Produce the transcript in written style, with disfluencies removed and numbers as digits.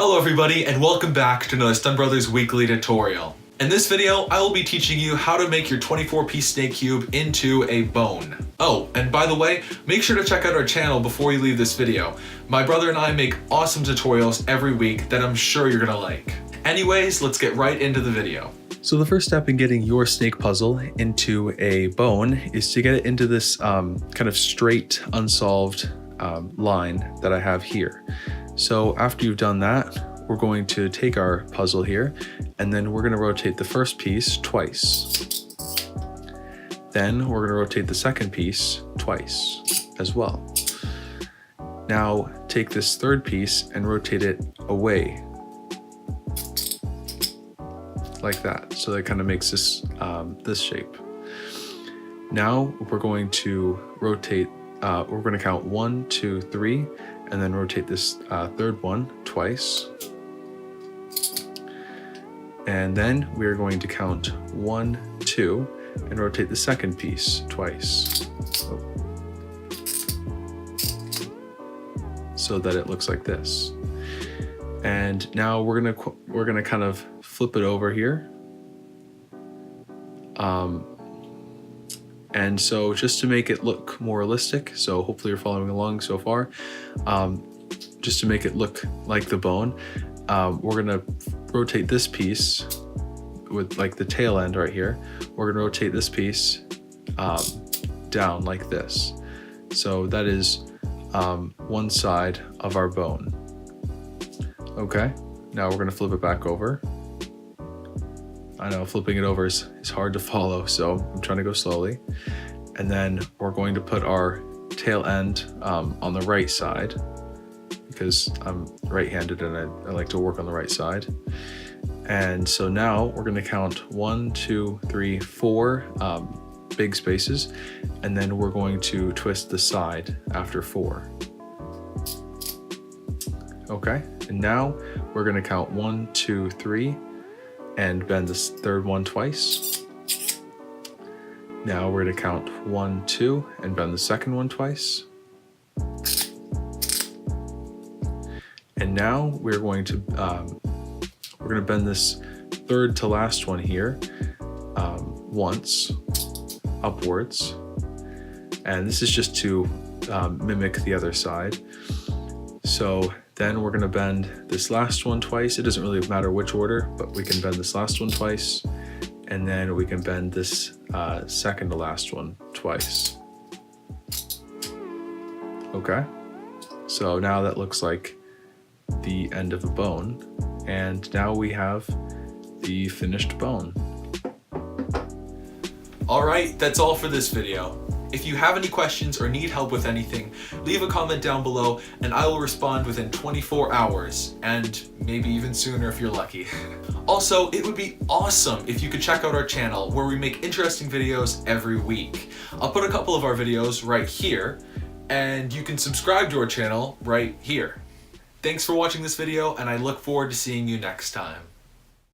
Hello everybody and welcome back to another Stun Brothers weekly tutorial. In this video, I will be teaching you how to make your 24-piece snake cube into a bone. Oh, and by the way, make sure to check out our channel before you leave this video. My brother and I make awesome tutorials every week that I'm sure you're gonna like. Anyways, let's get right into the video. So the first step in getting your snake puzzle into a bone is to get it into this kind of straight, unsolved line that I have here. So after you've done that, we're going to take our puzzle here and then we're going to rotate the first piece twice. Then we're going to rotate the second piece twice as well. Now take this third piece and rotate it away like that. So that kind of makes this this shape. Now we're going to rotate, we're going to count 1, 2, 3, and then rotate this third one twice. And then we're going to count 1, 2, and rotate the second piece twice. So that it looks like this. And now we're gonna kind of flip it over here. And so just to make it look more realistic, so hopefully you're following along so far, just to make it look like the bone, we're gonna rotate this piece with like the tail end right here. We're gonna rotate this piece down like this. So that is one side of our bone. Okay, now we're gonna flip it back over. I know flipping it over is hard to follow, so I'm trying to go slowly. And then we're going to put our tail end on the right side because I'm right-handed and I like to work on the right side. And so now we're going to count 1, 2, 3, 4 big spaces, and then we're going to twist the side after 4. Okay, and now we're going to count 1, 2, 3, and bend this third one twice. Now we're going to count 1, 2, and bend the second one twice. And now we're going to bend this third to last one here once upwards, and this is just to mimic the other side. So then we're going to bend this last one twice. It doesn't really matter which order, but we can bend this last one twice, and then we can bend this second to last one twice. Okay, so now that looks like the end of a bone, and now we have the finished bone. Alright, that's all for this video. If you have any questions or need help with anything, leave a comment down below and I will respond within 24 hours, and maybe even sooner if you're lucky. Also, it would be awesome if you could check out our channel where we make interesting videos every week. I'll put a couple of our videos right here, and you can subscribe to our channel right here. Thanks for watching this video, and I look forward to seeing you next time.